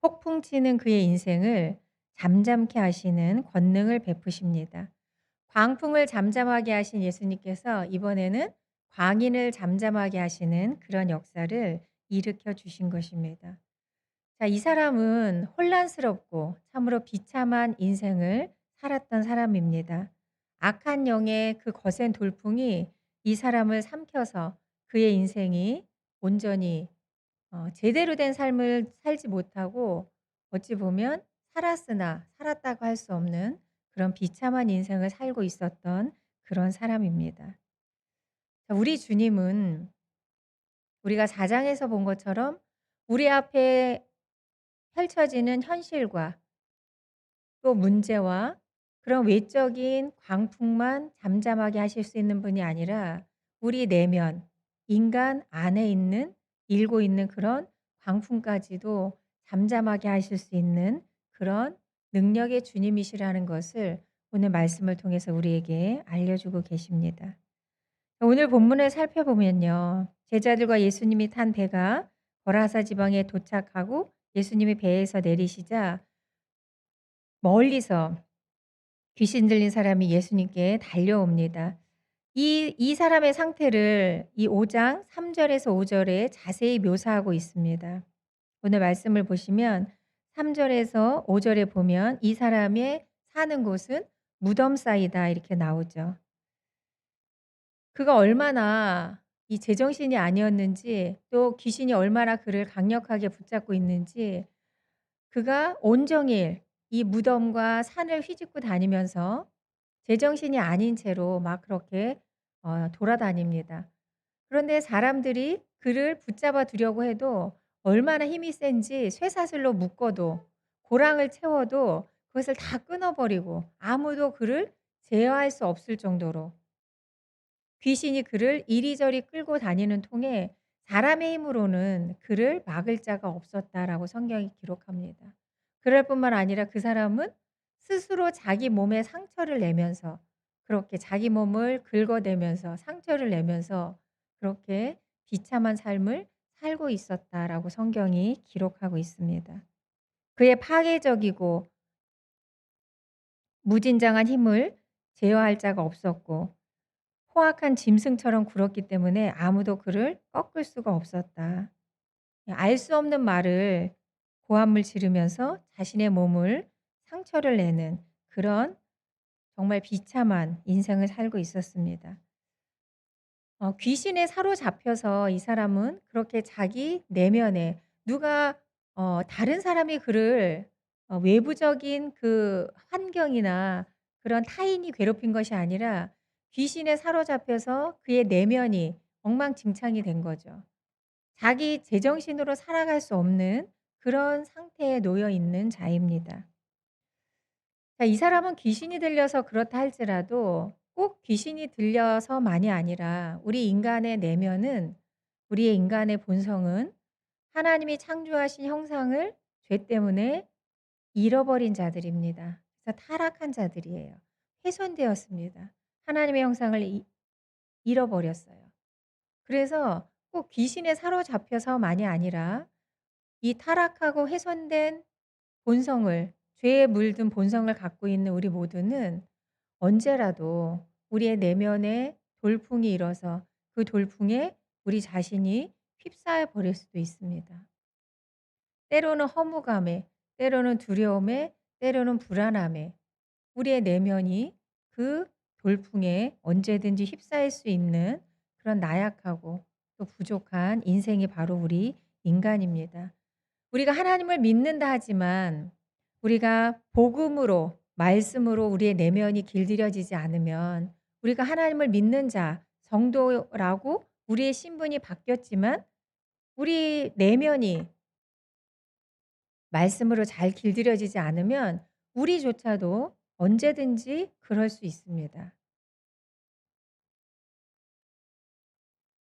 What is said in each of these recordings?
폭풍 치는 그의 인생을 잠잠케 하시는 권능을 베푸십니다. 광풍을 잠잠하게 하신 예수님께서 이번에는 광인을 잠잠하게 하시는 그런 역사를 일으켜 주신 것입니다. 자, 이 사람은 혼란스럽고 참으로 비참한 인생을 살았던 사람입니다. 악한 영의 그 거센 돌풍이 이 사람을 삼켜서 그의 인생이 온전히 제대로 된 삶을 살지 못하고 어찌 보면 살았으나 살았다고 할 수 없는 그런 비참한 인생을 살고 있었던 그런 사람입니다. 자, 우리 주님은 우리가 4 장에서 본 것처럼 우리 앞에 펼쳐지는 현실과 또 문제와 그런 외적인 광풍만 잠잠하게 하실 수 있는 분이 아니라 우리 내면 인간 안에 있는 일고 있는 그런 광풍까지도 잠잠하게 하실 수 있는 그런 능력의 주님이시라는 것을 오늘 말씀을 통해서 우리에게 알려주고 계십니다. 오늘 본문을 살펴보면요. 제자들과 예수님이 탄 배가 거라사 지방에 도착하고 예수님이 배에서 내리시자 멀리서 귀신 들린 사람이 예수님께 달려옵니다. 이 사람의 상태를 이 5장 3 절에서 5 절에 자세히 묘사하고 있습니다. 오늘 말씀을 보시면 3 절에서 5 절에 보면 "이 사람의 사는 곳은 무덤 사이다." 이렇게 나오죠. 그가 얼마나 이 제정신이 아니었는지 또 귀신이 얼마나 그를 강력하게 붙잡고 있는지 그가 온종일 이 무덤과 산을 휘짓고 다니면서 제정신이 아닌 채로 막 그렇게 돌아다닙니다. 그런데 사람들이 그를 붙잡아 두려고 해도 얼마나 힘이 센지 쇠사슬로 묶어도 고랑을 채워도 그것을 다 끊어 버리고 아무도 그를 제어할 수 없을 정도로 귀신이 그를 이리저리 끌고 다니는 통에 사람의 힘으로는 그를 막을 자가 없었다라고 성경이 기록합니다. 그럴 뿐만 아니라 그 사람은 스스로 자기 몸에 상처를 내면서 그렇게 자기 몸을 긁어대면서 상처를 내면서 그렇게 비참한 삶을 살고 있었다라고 성경이 기록하고 있습니다. 그의 파괴적이고 무진장한 힘을 제어할 자가 없었고 포악한 짐승처럼 굴었기 때문에 아무도 그를 꺾을 수가 없었다. 알 수 없는 말을 고함을 지르면서 자신의 몸을 상처를 내는 그런 정말 비참한 인생을 살고 있었습니다. 귀신에 사로잡혀서 이 사람은 그렇게 자기 내면에 누가 다른 사람이 그를 외부적인 그 환경이나 그런 타인이 괴롭힌 것이 아니라 귀신에 사로잡혀서 그의 내면이 엉망진창이 된 거죠. 자기 제정신으로 살아갈 수 없는 그런 상태에 놓여 있는 자입니다. 자, 이 사람은 귀신이 들려서 그렇다 할지라도 꼭 귀신이 들려서만이 아니라 우리 인간의 내면은 우리의 인간의 본성은 하나님이 창조하신 형상을 죄 때문에 잃어버린 자들입니다. 그래서 타락한 자들이에요. 훼손되었습니다. 하나님의 형상을 잃어버렸어요. 그래서 꼭 귀신에 사로잡혀서만이 아니라 이 타락하고 훼손된 본성을 죄에 물든 본성을 갖고 있는 우리 모두는 언제라도 우리의 내면에 돌풍이 일어서 그 돌풍에 우리 자신이 휩싸여 버릴 수도 있습니다. 때로는 허무감에, 때로는 두려움에, 때로는 불안함에 우리의 내면이 그 돌풍에 언제든지 휩싸일 수 있는 그런 나약하고 또 부족한 인생이 바로 우리 인간입니다. 우리가 하나님을 믿는다 하지만 우리가 복음으로 말씀으로 우리의 내면이 길들여지지 않으면 우리가 하나님을 믿는 자, 성도라고 우리의 신분이 바뀌었지만 우리 내면이 말씀으로 잘 길들여지지 않으면 우리조차도 언제든지 그럴 수 있습니다.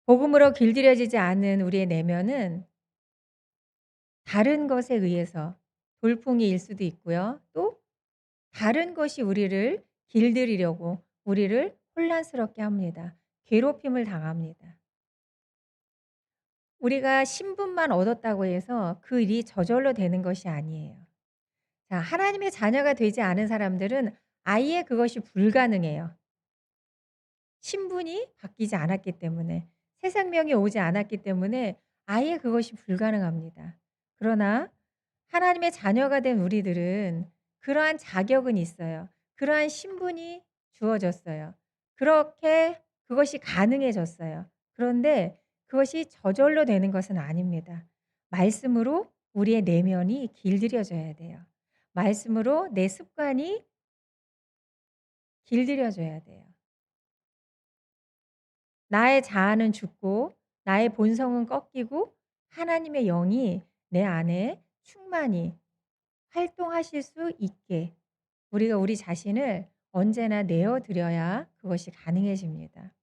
복음으로 길들여지지 않은 우리의 내면은 다른 것에 의해서 돌풍이 일 수도 있고요. 또 다른 것이 우리를 길들이려고 우리를 혼란스럽게 합니다. 괴롭힘을 당합니다. 우리가 신분만 얻었다고 해서 그 일이 저절로 되는 것이 아니에요. 자, 하나님의 자녀가 되지 않은 사람들은 아예 그것이 불가능해요. 신분이 바뀌지 않았기 때문에, 새 생명이 오지 않았기 때문에 아예 그것이 불가능합니다. 그러나 하나님의 자녀가 된 우리들은 그러한 자격은 있어요. 그러한 신분이 주어졌어요. 그렇게 그것이 가능해졌어요. 그런데 그것이 저절로 되는 것은 아닙니다. 말씀으로 우리의 내면이 길들여져야 돼요. 말씀으로 내 습관이 길들여져야 돼요. 나의 자아는 죽고 나의 본성은 꺾이고 하나님의 영이 내 안에 충만히 활동하실 수 있게 우리가 우리 자신을 언제나 내어 드려야 그것이 가능해집니다.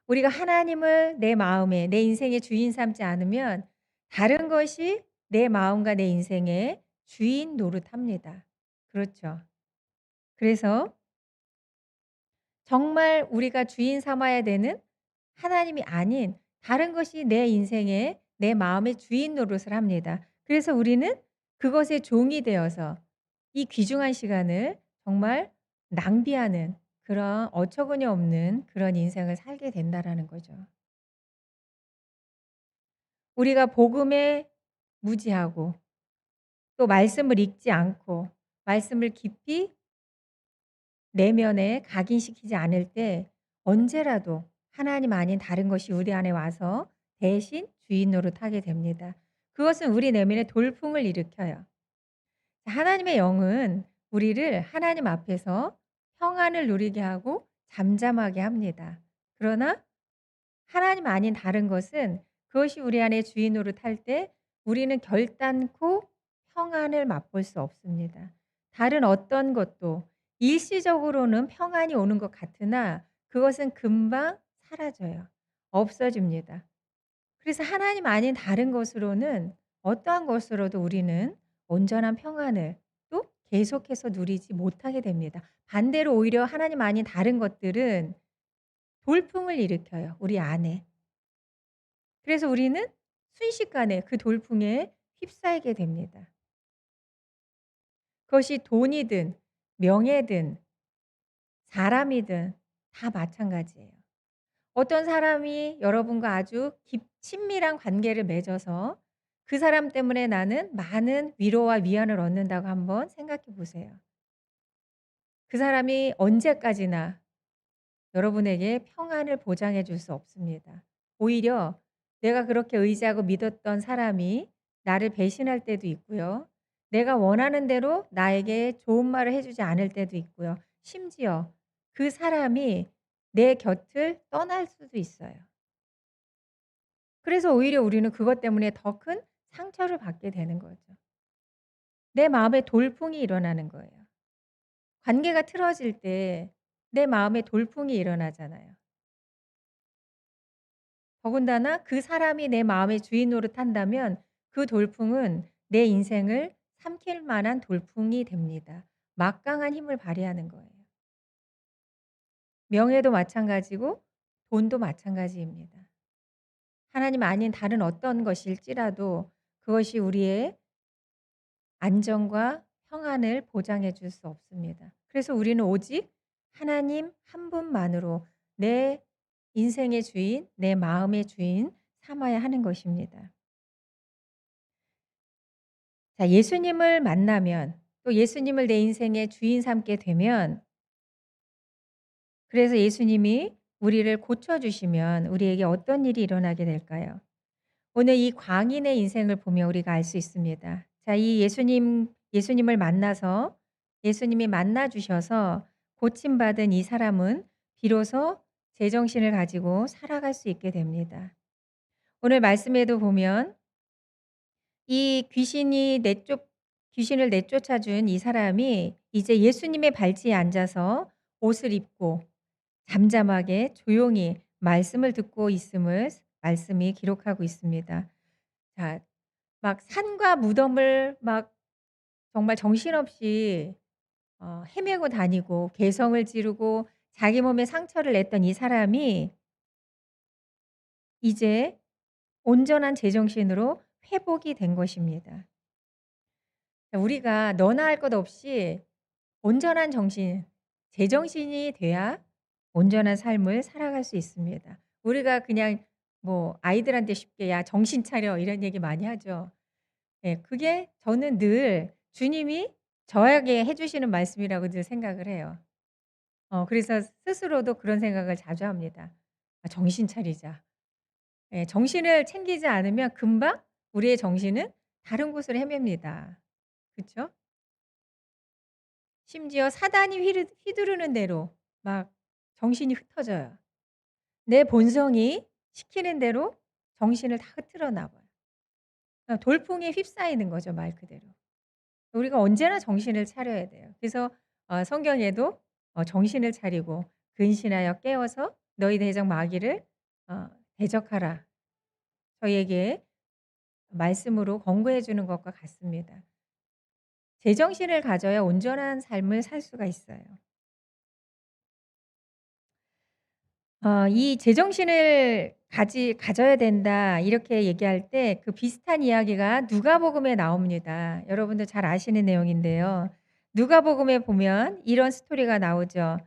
우리가 하나님을 내 마음에 내 인생의 주인 삼지 않으면 다른 것이 내 마음과 내 인생의 주인 노릇합니다. 그렇죠. 그래서 정말 우리가 주인 삼아야 되는 하나님이 아닌 다른 것이 내 인생의 내 마음의 주인 노릇을 합니다. 그래서 우리는 그것의 종이 되어서 이 귀중한 시간을 정말 낭비하는 그런 어처구니 없는 그런 인생을 살게 된다라는 거죠. 우리가 복음에 무지하고 또 말씀을 읽지 않고 말씀을 깊이 내면에 각인시키지 않을 때 언제라도 하나님 아닌 다른 것이 우리 안에 와서 대신 주인 노릇하게 됩니다. 그것은 우리 내면에 돌풍을 일으켜요. 하나님의 영은 우리를 하나님 앞에서 평안을 누리게 하고 잠잠하게 합니다. 그러나 하나님 아닌 다른 것은 그것이 우리 안에 주인 노릇할 때 우리는 결단코 평안을 맛볼 수 없습니다. 다른 어떤 것도 일시적으로는 평안이 오는 것 같으나 그것은 금방 사라져요. 없어집니다. 그래서 하나님 아닌 다른 것으로는 어떠한 것으로도 우리는 온전한 평안을 또 계속해서 누리지 못하게 됩니다. 반대로 오히려 하나님 아닌 다른 것들은 돌풍을 일으켜요, 우리 안에. 그래서 우리는 순식간에 그 돌풍에 휩싸이게 됩니다. 그것이 돈이든 명예든 사람이든 다 마찬가지예요. 어떤 사람이 여러분과 아주 친밀한 관계를 맺어서 그 사람 때문에 나는 많은 위로와 위안을 얻는다고 한번 생각해 보세요. 그 사람이 언제까지나 여러분에게 평안을 보장해 줄 수 없습니다. 오히려 내가 그렇게 의지하고 믿었던 사람이 나를 배신할 때도 있고요. 내가 원하는 대로 나에게 좋은 말을 해 주지 않을 때도 있고요. 심지어 그 사람이 내 곁을 떠날 수도 있어요. 그래서 오히려 우리는 그것 때문에 더 큰 상처를 받게 되는 거죠. 내 마음에 돌풍이 일어나는 거예요. 관계가 틀어질 때 내 마음에 돌풍이 일어나잖아요. 더군다나 그 사람이 내 마음의 주인 노릇한다면 그 돌풍은 내 인생을 삼킬 만한 돌풍이 됩니다. 막강한 힘을 발휘하는 거예요. 명예도 마찬가지고 돈도 마찬가지입니다. 하나님 아닌 다른 어떤 것일지라도 그것이 우리의 안정과 평안을 보장해 줄 수 없습니다. 그래서 우리는 오직 하나님 한 분만으로 내 인생의 주인, 내 마음의 주인 삼아야 하는 것입니다. 자, 예수님을 만나면 또 예수님을 내 인생의 주인 삼게 되면 그래서 예수님이 우리를 고쳐 주시면 우리에게 어떤 일이 일어나게 될까요? 오늘 이 광인의 인생을 보면 우리가 알 수 있습니다. 자, 이 예수님을 만나서 예수님이 만나 주셔서 고침 받은 이 사람은 비로소 제정신을 가지고 살아갈 수 있게 됩니다. 오늘 말씀에도 보면 이 귀신을 내쫓아 준 이 사람이 이제 예수님의 발치에 앉아서 옷을 입고 잠잠하게 조용히 말씀을 듣고 있음을 말씀이 기록하고 있습니다. 자, 막 산과 무덤을 막 정말 정신없이 헤매고 다니고 괴성을 지르고 자기 몸에 상처를 냈던 이 사람이 이제 온전한 제정신으로 회복이 된 것입니다. 우리가 너나 할 것 없이 온전한 정신, 제정신이 돼야 온전한 삶을 살아갈 수 있습니다. 우리가 그냥 뭐 아이들한테 쉽게 "야 정신 차려." 이런 얘기 많이 하죠. 예, 그게 저는 늘 주님이 저에게 해 주시는 말씀이라고 늘 생각을 해요. 그래서 스스로도 그런 생각을 자주 합니다. '아 정신 차리자.' 예, 정신을 챙기지 않으면 금방 우리의 정신은 다른 곳으로 헤맵니다. 그쵸? 심지어 사단이 휘두르는 대로 막 정신이 흩어져요. 내 본성이 시키는 대로 정신을 다 흐트러 놔 봐요. 돌풍에 휩싸이는 거죠, 말 그대로. 우리가 언제나 정신을 차려야 돼요. 그래서 성경에도 "정신을 차리고 근신하여 깨어서 너희 대적 마귀를 어 대적하라." 저희에게 말씀으로 권고해 주는 것과 같습니다. 제정신을 가져야 온전한 삶을 살 수가 있어요. 이 "제정신을 가져야 된다." 이렇게 얘기할 때 그 비슷한 이야기가 누가복음에 나옵니다. 여러분도 잘 아시는 내용인데요. 누가복음에 보면 이런 스토리가 나오죠.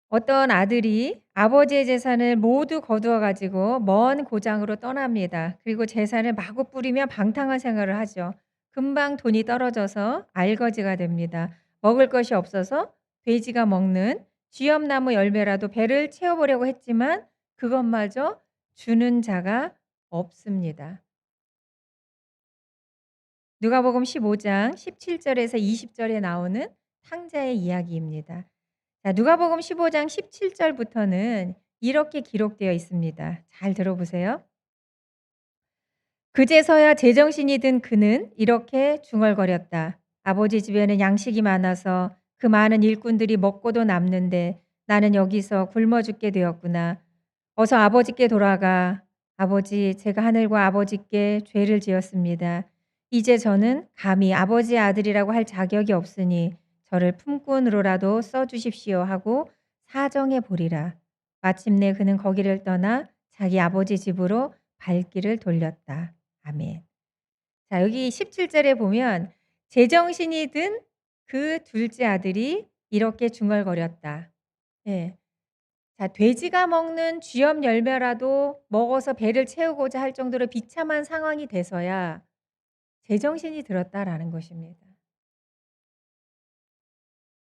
어떤 아들이 아버지의 재산을 모두 거두어 가지고 먼 고장으로 떠납니다. 그리고 재산을 마구 뿌리며 방탕한 생활을 하죠. 금방 돈이 떨어져서 알거지가 됩니다. 먹을 것이 없어서 돼지가 먹는 쥐염나무 열매라도 배를 채워보려고 했지만 그것마저 주는 자가 없습니다. 누가복음 15장 17절에서 20절에 나오는 탕자의 이야기입니다. 자, 누가복음 15장 17절부터는 이렇게 기록되어 있습니다. 잘 들어보세요. 그제서야 제정신이 든 그는 이렇게 중얼거렸다. 아버지 집에는 양식이 많아서 그 많은 일꾼들이 먹고도 남는데 나는 여기서 굶어 죽게 되었구나. 어서 아버지께 돌아가. 아버지, 제가 하늘과 아버지께 죄를 지었습니다. 이제 저는 감히 아버지의 아들이라고 할 자격이 없으니 저를 품꾼으로라도 써주십시오 하고 사정해 보리라. 마침내 그는 거기를 떠나 자기 아버지 집으로 발길을 돌렸다. 아멘. 자, 여기 17절에 보면 제정신이 든 그 둘째 아들이 이렇게 중얼거렸다. 예. 자, 돼지가 먹는 쥐염 열매라도 먹어서 배를 채우고자 할 정도로 비참한 상황이 돼서야 제정신이 들었다라는 것입니다.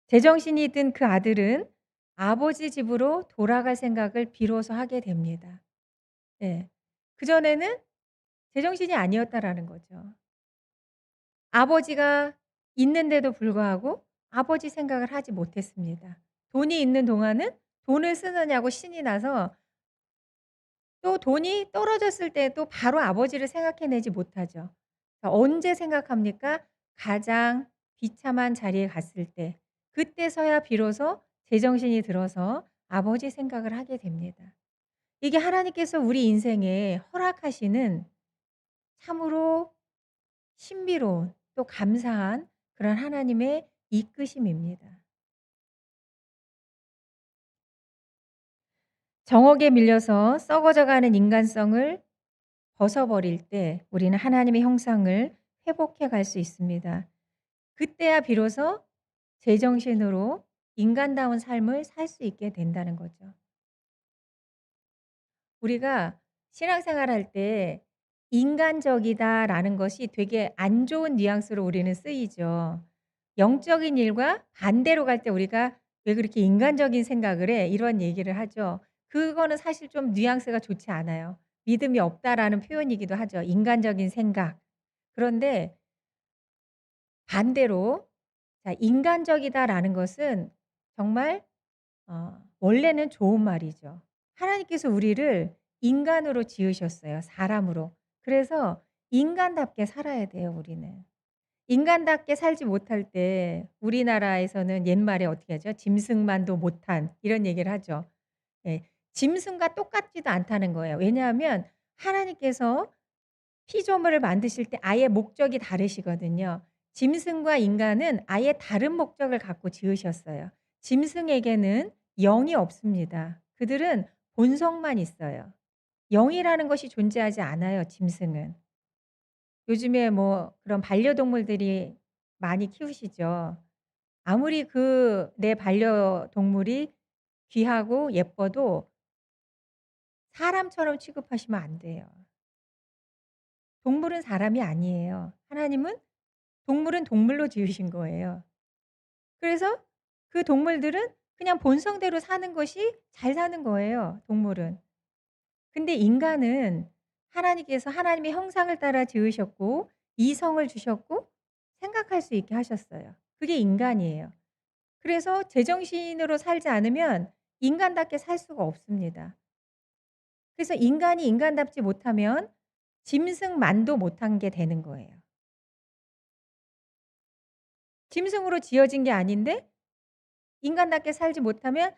제정신이 든 그 아들은 아버지 집으로 돌아갈 생각을 비로소 하게 됩니다. 예. 그전에는 제정신이 아니었다라는 거죠. 아버지가 있는데도 불구하고 아버지 생각을 하지 못했습니다. 돈이 있는 동안은 돈을 쓰느냐고 신이 나서 또 돈이 떨어졌을 때도 바로 아버지를 생각해내지 못하죠. 언제 생각합니까? 가장 비참한 자리에 갔을 때. 그때서야 비로소 제정신이 들어서 아버지 생각을 하게 됩니다. 이게 하나님께서 우리 인생에 허락하시는 참으로 신비로운 또 감사한 그런 하나님의 이끄심입니다. 정욕에 밀려서 썩어져 가는 인간성을 벗어버릴 때 우리는 하나님의 형상을 회복해 갈 수 있습니다. 그때야 비로소 제정신으로 인간다운 삶을 살 수 있게 된다는 거죠. 우리가 신앙생활할 때 인간적이다라는 것이 되게 안 좋은 뉘앙스로 우리는 쓰이죠. 영적인 일과 반대로 갈 때 우리가 "왜 그렇게 인간적인 생각을 해?" 이런 얘기를 하죠. 그거는 사실 좀 뉘앙스가 좋지 않아요. 믿음이 없다라는 표현이기도 하죠. 인간적인 생각. 그런데 반대로 자, 인간적이다라는 것은 정말 원래는 좋은 말이죠. 하나님께서 우리를 인간으로 지으셨어요, 사람으로. 그래서 인간답게 살아야 돼요, 우리는. 인간답게 살지 못할 때 우리나라에서는 옛말에 어떻게 하죠? "짐승만도 못한." 이런 얘기를 하죠. 예. 짐승과 똑같지도 않다는 거예요. 왜냐하면 하나님께서 피조물을 만드실 때 아예 목적이 다르시거든요. 짐승과 인간은 아예 다른 목적을 갖고 지으셨어요. 짐승에게는 영이 없습니다. 그들은 본성만 있어요. 영이라는 것이 존재하지 않아요, 짐승은. 요즘에 뭐 그런 반려동물들이 많이 키우시죠. 아무리 내 반려동물이 귀하고 예뻐도 사람처럼 취급하시면 안 돼요. 동물은 사람이 아니에요. 하나님은 동물은 동물로 지으신 거예요. 그래서 그 동물들은 그냥 본성대로 사는 것이 잘 사는 거예요, 동물은. 근데 인간은 하나님께서 하나님의 형상을 따라 지으셨고 이성을 주셨고 생각할 수 있게 하셨어요. 그게 인간이에요. 그래서 제정신으로 살지 않으면 인간답게 살 수가 없습니다. 그래서 인간이 인간답지 못하면 짐승만도 못한 게 되는 거예요. 짐승으로 지어진 게 아닌데 인간답게 살지 못하면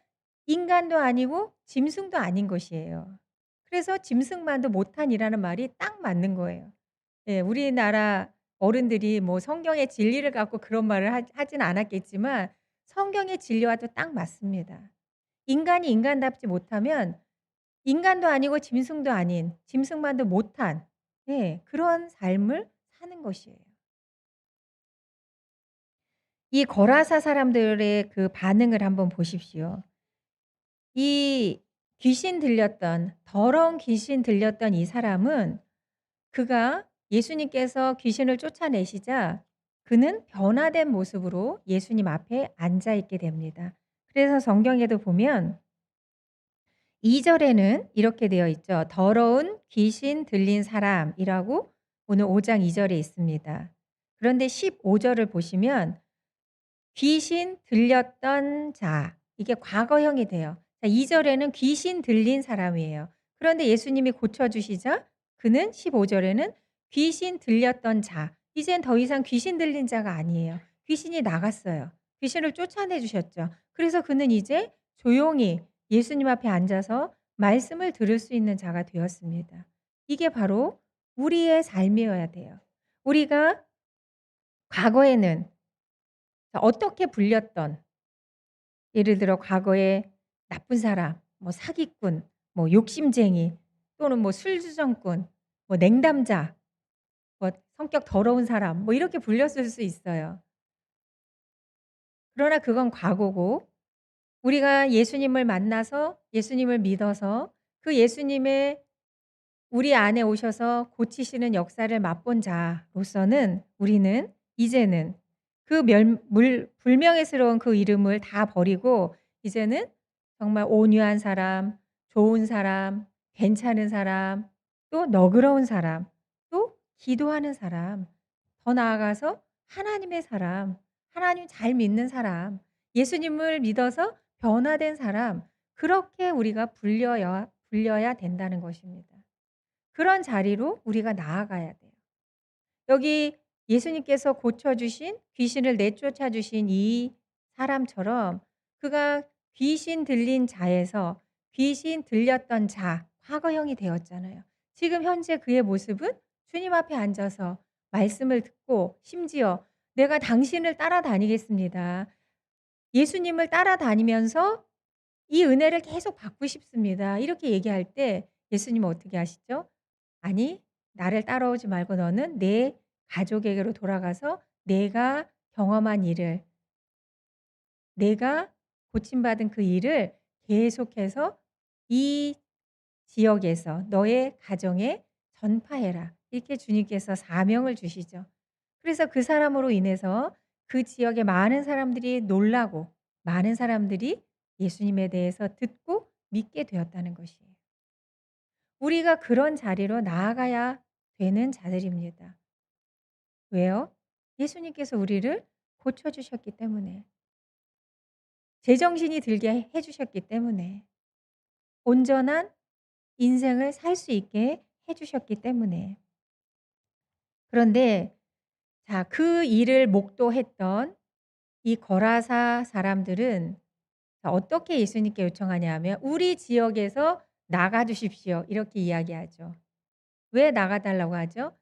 인간도 아니고 짐승도 아닌 것이에요. 그래서 짐승만도 못한이라는 말이 딱 맞는 거예요. 예, 우리나라 어른들이 뭐 성경의 진리를 갖고 그런 말을 하진 않았겠지만 성경의 진리와도 딱 맞습니다. 인간이 인간답지 못하면 인간도 아니고 짐승도 아닌 짐승만도 못한 예, 그런 삶을 사는 것이에요. 이 거라사 사람들의 그 반응을 한번 보십시오. 이 더러운 귀신 들렸던 이 사람은 그가 예수님께서 귀신을 쫓아내시자 그는 변화된 모습으로 예수님 앞에 앉아 있게 됩니다. 그래서 성경에도 보면 2 절에는 이렇게 되어 있죠. 더러운 귀신 들린 사람이라고 오늘 5장 2 절에 있습니다. 그런데 15 절을 보시면 귀신 들렸던 자 이게 과거형이 돼요. 자 2 절에는 귀신 들린 사람이에요. 그런데 예수님이 고쳐 주시자 그는 15 절에는 귀신 들렸던 자 이젠 더 이상 귀신 들린 자가 아니에요. 귀신이 나갔어요. 귀신을 쫓아내 주셨죠. 그래서 그는 이제 조용히 예수님 앞에 앉아서 말씀을 들을 수 있는 자가 되었습니다. 이게 바로 우리의 삶이어야 돼요. 우리가 과거에는 어떻게 불렸던 예를 들어 과거에 나쁜 사람, 뭐 사기꾼, 뭐 욕심쟁이 또는 뭐 술주정꾼, 뭐 냉담자, 뭐 성격 더러운 사람 뭐 이렇게 불렸을 수 있어요. 그러나 그건 과거고 우리가 예수님을 만나서 예수님을 믿어서 그 예수님의 우리 안에 오셔서 고치시는 역사를 맛본 자로서는 우리는 이제는 그 불명예스러운 그 이름을 다 버리고 이제는 정말 온유한 사람, 좋은 사람, 괜찮은 사람, 또 너그러운 사람, 또 기도하는 사람, 더 나아가서 하나님의 사람, 하나님 잘 믿는 사람, 예수님을 믿어서 변화된 사람 그렇게 우리가 불려야 된다는 것입니다. 그런 자리로 우리가 나아가야 돼요. 여기 예수님께서 고쳐 주신 귀신을 내쫓아 주신 이 사람처럼 그가 귀신 들린 자에서 귀신 들렸던 자 과거형이 되었잖아요. 지금 현재 그의 모습은 주님 앞에 앉아서 말씀을 듣고 심지어 "내가 당신을 따라다니겠습니다. 예수님을 따라다니면서 이 은혜를 계속 받고 싶습니다." 이렇게 얘기할 때 예수님은 어떻게 하시죠? "아니 나를 따라오지 말고 너는 내 가족에게로 돌아가서 내가 경험한 일을 내가 고침받은 그 일을 계속해서 이 지역에서 너의 가정에 전파해라." 이렇게 주님께서 사명을 주시죠. 그래서 그 사람으로 인해서 그 지역의 많은 사람들이 놀라고 많은 사람들이 예수님에 대해서 듣고 믿게 되었다는 것이에요. 우리가 그런 자리로 나아가야 되는 자들입니다. 왜요? 예수님께서 우리를 고쳐 주셨기 때문에. 제정신이 들게 해 주셨기 때문에. 온전한 인생을 살 수 있게 해 주셨기 때문에. 그런데 자 그 일을 목도했던 이 거라사 사람들은 자 어떻게 예수님께 요청하냐 하면 "우리 지역에서 나가 주십시오." 이렇게 이야기하죠. 왜 나가 달라고 하죠?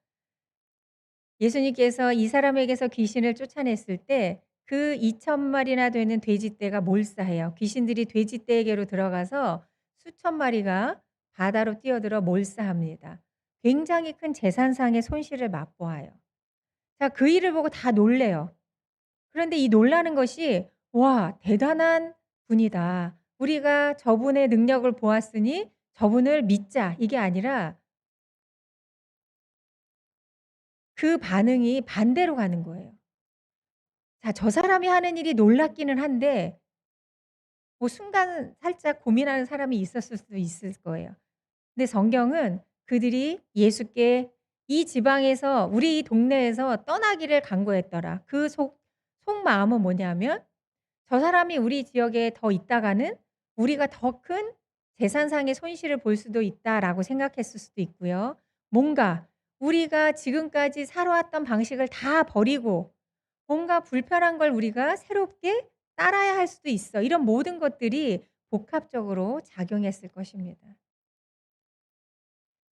예수님께서 이 사람에게서 귀신을 쫓아냈을 때 그 2천 마리나 되는 돼지떼가 몰사해요. 귀신들이 돼지떼에게로 들어가서 수천 마리가 바다로 뛰어들어 몰사합니다. 굉장히 큰 재산상의 손실을 맛보아요. 자, 그 일을 보고 다 놀래요. 그런데 이 놀라는 것이 '와, 대단한 분이다. 우리가 저분의 능력을 보았으니 저분을 믿자.' 이게 아니라 그 반응이 반대로 가는 거예요. 자, 저 사람이 하는 일이 놀랍기는 한데 뭐 순간 살짝 고민하는 사람이 있었을 수도 있을 거예요. 근데 성경은 그들이 예수께 이 지방에서 우리 동네에서 떠나기를 간구했더라. 그 속마음은 뭐냐면 저 사람이 우리 지역에 더 있다가는 우리가 더 큰 재산상의 손실을 볼 수도 있다라고 생각했을 수도 있고요. 뭔가 우리가 지금까지 살아왔던 방식을 다 버리고 뭔가 불편한 걸 우리가 새롭게 따라야 할 수도 있어. 이런 모든 것들이 복합적으로 작용했을 것입니다.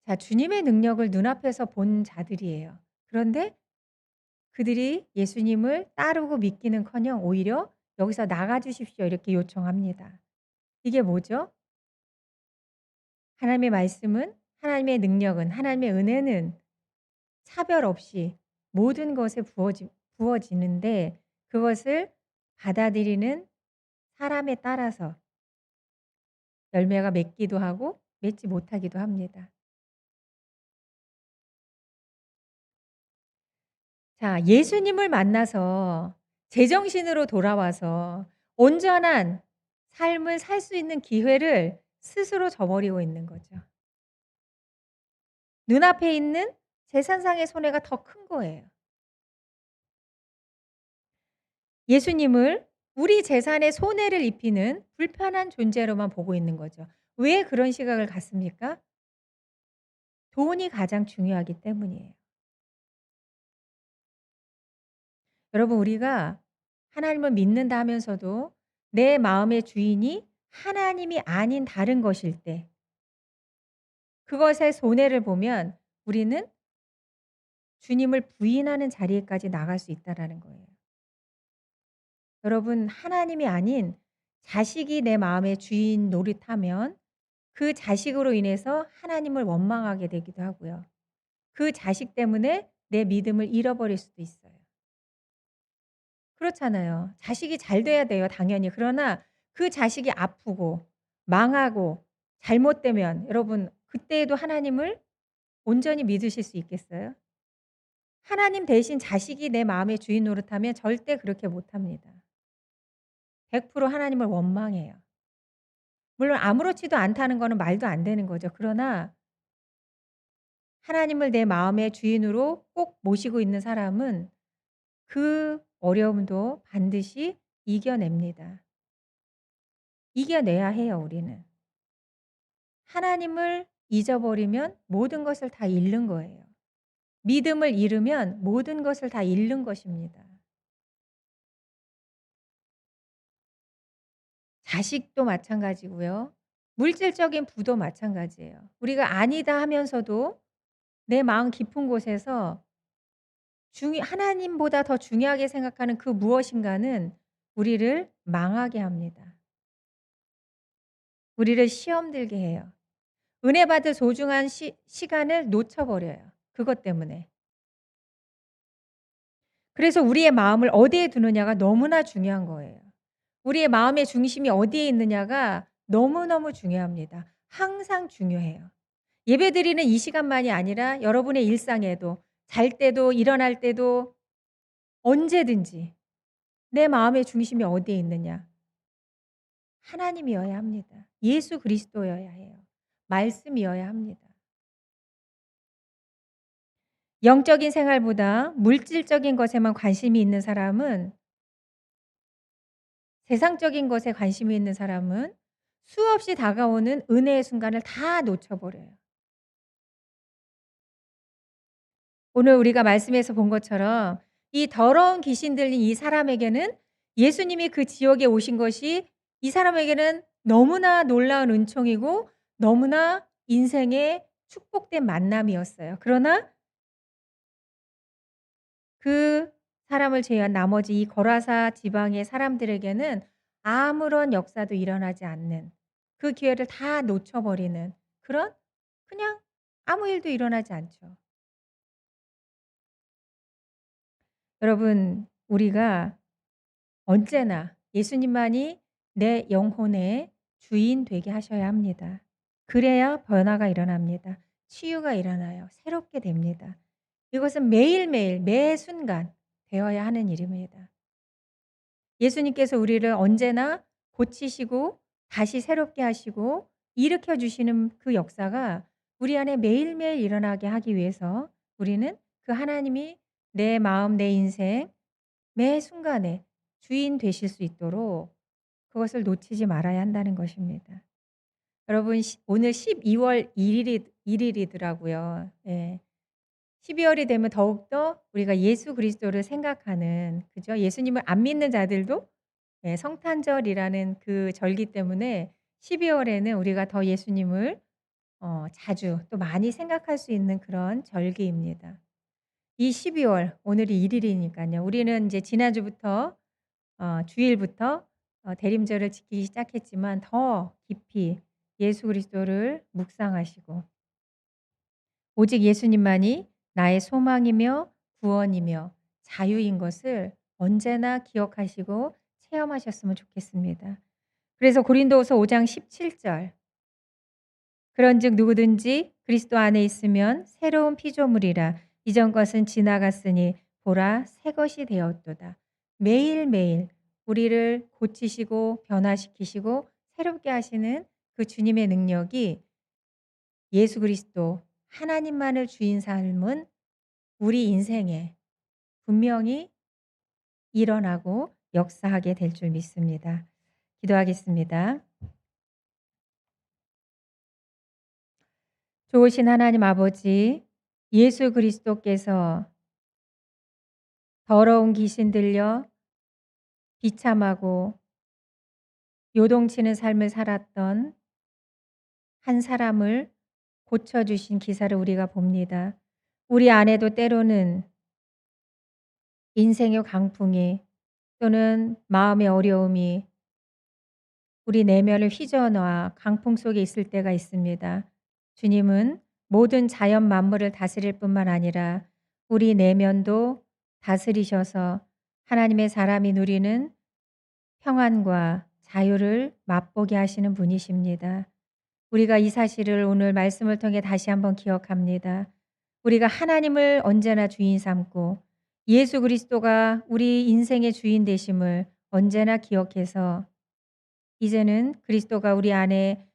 자, 주님의 능력을 눈앞에서 본 자들이에요. 그런데 그들이 예수님을 따르고 믿기는커녕 오히려 "여기서 나가 주십시오." 이렇게 요청합니다. 이게 뭐죠? 하나님의 말씀은, 하나님의 능력은, 하나님의 은혜는 차별 없이 모든 것에 부어지는데 그것을 받아들이는 사람에 따라서 열매가 맺기도 하고 맺지 못하기도 합니다. 자, 예수님을 만나서 제정신으로 돌아와서 온전한 삶을 살 수 있는 기회를 스스로 저버리고 있는 거죠. 눈앞에 있는 재산상의 손해가 더 큰 거예요. 예수님을 우리 재산에 손해를 입히는 불편한 존재로만 보고 있는 거죠. 왜 그런 시각을 갖습니까? 돈이 가장 중요하기 때문이에요. 여러분, 우리가 하나님을 믿는다 하면서도 내 마음의 주인이 하나님이 아닌 다른 것일 때 그것의 손해를 보면 우리는 주님을 부인하는 자리에까지 나갈 수 있다라는 거예요. 여러분, 하나님이 아닌 자식이 내 마음의 주인 노릇하면 그 자식으로 인해서 하나님을 원망하게 되기도 하고요. 그 자식 때문에 내 믿음을 잃어버릴 수도 있어요. 그렇잖아요. 자식이 잘 돼야 돼요, 당연히. 그러나 그 자식이 아프고 망하고 잘못되면 여러분 그때에도 하나님을 온전히 믿으실 수 있겠어요? 하나님 대신 자식이 내 마음의 주인 노릇하면 절대 그렇게 못합니다. 100% 하나님을 원망해요. 물론 아무렇지도 않다는 거는 말도 안 되는 거죠. 그러나 하나님을 내 마음의 주인으로 꼭 모시고 있는 사람은 그 어려움도 반드시 이겨냅니다. 이겨내야 해요, 우리는. 하나님을 잊어버리면 모든 것을 다 잃는 거예요. 믿음을 잃으면 모든 것을 다 잃는 것입니다. 자식도 마찬가지고요. 물질적인 부도 마찬가지예요. 우리가 아니다 하면서도 내 마음 깊은 곳에서 하나님보다 더 중요하게 생각하는 그 무엇인가는 우리를 망하게 합니다. 우리를 시험 들게 해요. 은혜 받을 소중한 시간을 놓쳐 버려요, 그것 때문에. 그래서 우리의 마음을 어디에 두느냐가 너무나 중요한 거예요. 우리의 마음의 중심이 어디에 있느냐가 너무너무 중요합니다. 항상 중요해요. 예배드리는 이 시간만이 아니라 여러분의 일상에도 잘 때도 일어날 때도 언제든지 내 마음의 중심이 어디에 있느냐? 하나님이어야 합니다. 예수 그리스도여야 해요. 말씀이어야 합니다. 영적인 생활보다 물질적인 것에만 관심이 있는 사람은 세상적인 것에 관심이 있는 사람은 수없이 다가오는 은혜의 순간을 다 놓쳐 버려요. 오늘 우리가 말씀에서 본 것처럼 이 더러운 귀신 들린 이 사람에게는 예수님이 그 지역에 오신 것이 이 사람에게는 너무나 놀라운 은총이고 너무나 인생의 축복된 만남이었어요. 그러나 그 사람을 제외한 나머지 이 거라사 지방의 사람들에게는 아무런 역사도 일어나지 않는 그 기회를 다 놓쳐 버리는 그런 그냥 아무 일도 일어나지 않죠. 여러분 우리가 언제나 예수님만이 내 영혼의 주인 되게 하셔야 합니다. 그래야 변화가 일어납니다. 치유가 일어나요. 새롭게 됩니다. 이것은 매일매일 매 순간 되어야 하는 일입니다. 예수님께서 우리를 언제나 고치시고 다시 새롭게 하시고 일으켜 주시는 그 역사가 우리 안에 매일매일 일어나게 하기 위해서 우리는 그 하나님이 내 마음, 내 인생 매 순간에 주인 되실 수 있도록 그것을 놓치지 말아야 한다는 것입니다. 여러분 오늘 12월 1일이더라고요. 예. 12월이 되면 더욱더 우리가 예수 그리스도를 생각하는 그죠? 예수님을 안 믿는 자들도 예 성탄절이라는 그 절기 때문에 12월에는 우리가 더 예수님을 자주 또 많이 생각할 수 있는 그런 절기입니다. 이 12월 오늘이 1 일이니깐요. 우리는 이제 지난주부터 주일부터 대림절을 지키기 시작했지만 더 깊이 예수 그리스도를 묵상하시고 오직 예수님만이 나의 소망이며 구원이며 자유인 것을 언제나 기억하시고 체험하셨으면 좋겠습니다. 그래서 고린도후서 5장 17절 그런즉 누구든지 그리스도 안에 있으면 새로운 피조물이라 이전 것은 지나갔으니 보라 새 것이 되었도다. 매일매일 우리를 고치시고 변화시키시고 새롭게 하시는 그 주님의 능력이 예수 그리스도 하나님만을 주인 삶은 우리 인생에 분명히 일어나고 역사하게 될 줄 믿습니다. 기도하겠습니다. 좋으신 하나님 아버지, 예수 그리스도께서 더러운 귀신 들려 비참하고 요동치는 삶을 살았던 한 사람을 고쳐주신 기사를 우리가 봅니다. 우리 안에도 때로는 인생의 강풍이 또는 마음의 어려움이 우리 내면을 휘저어놔 강풍 속에 있을 때가 있습니다. 주님은 모든 자연 만물을 다스릴 뿐만 아니라 우리 내면도 다스리셔서 하나님의 사람이 누리는 평안과 자유를 맛보게 하시는 분이십니다. 우리가 이 사실을 오늘 말씀을 통해 다시 한번 기억합니다. 우리가 하나님을 언제나 주인 삼고 예수 그리스도가 우리 인생의 주인 되심을 언제나 기억해서 이제는 그리스도가 우리 안에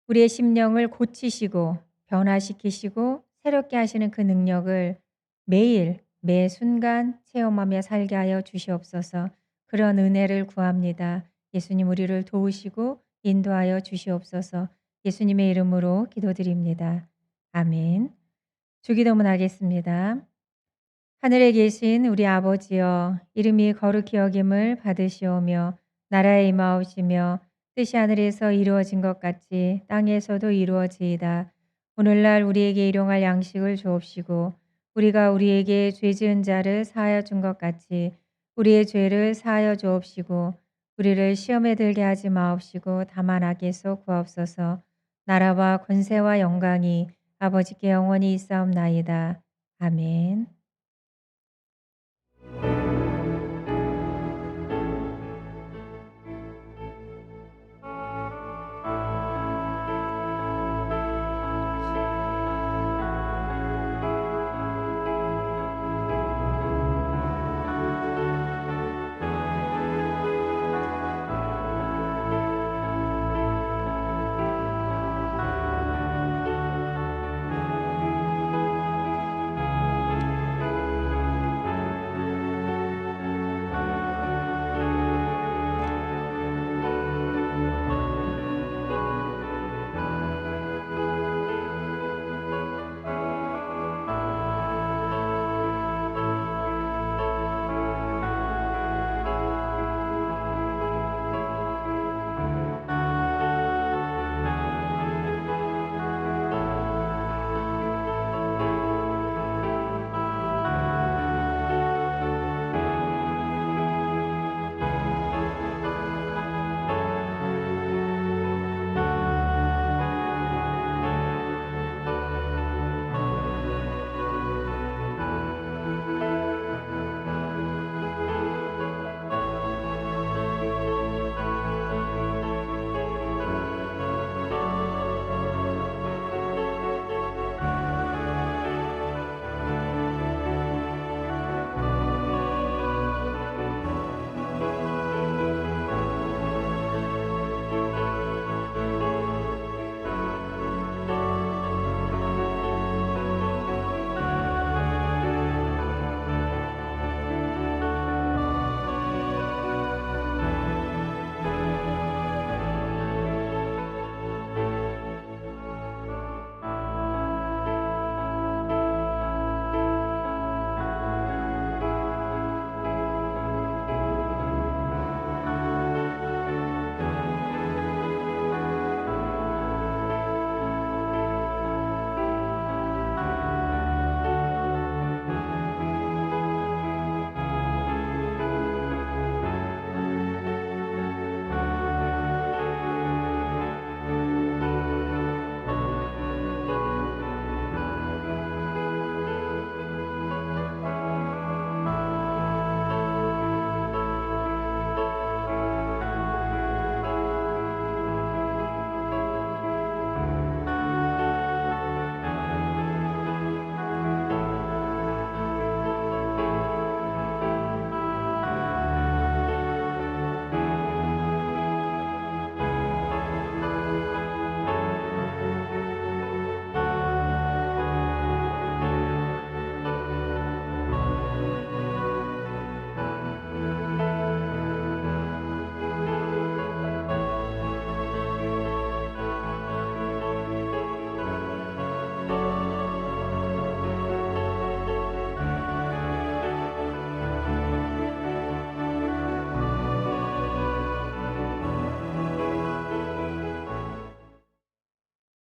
우리의 심령을 고치시고 변화시키시고 새롭게 하시는 그 능력을 매일 매 순간 체험하며 살게 하여 주시옵소서. 그런 은혜를 구합니다. 예수님 우리를 도우시고 인도하여 주시옵소서. 예수님의 이름으로 기도드립니다. 아멘. 주기도문 하겠습니다. 하늘에 계신 우리 아버지여 이름이 거룩히 여김을 받으시오며 나라에 임하오시며 뜻이 하늘에서 이루어진 것 같이 땅에서도 이루어지이다. 오늘날 우리에게 일용할 양식을 주옵시고 우리가 우리에게 죄 지은 자를 사하여 준 것 같이 우리의 죄를 사하여 주옵시고 우리를 시험에 들게 하지 마옵시고 다만 악에서 구하옵소서. 나라와 권세와 영광이 아버지께 영원히 있사옵나이다. 아멘.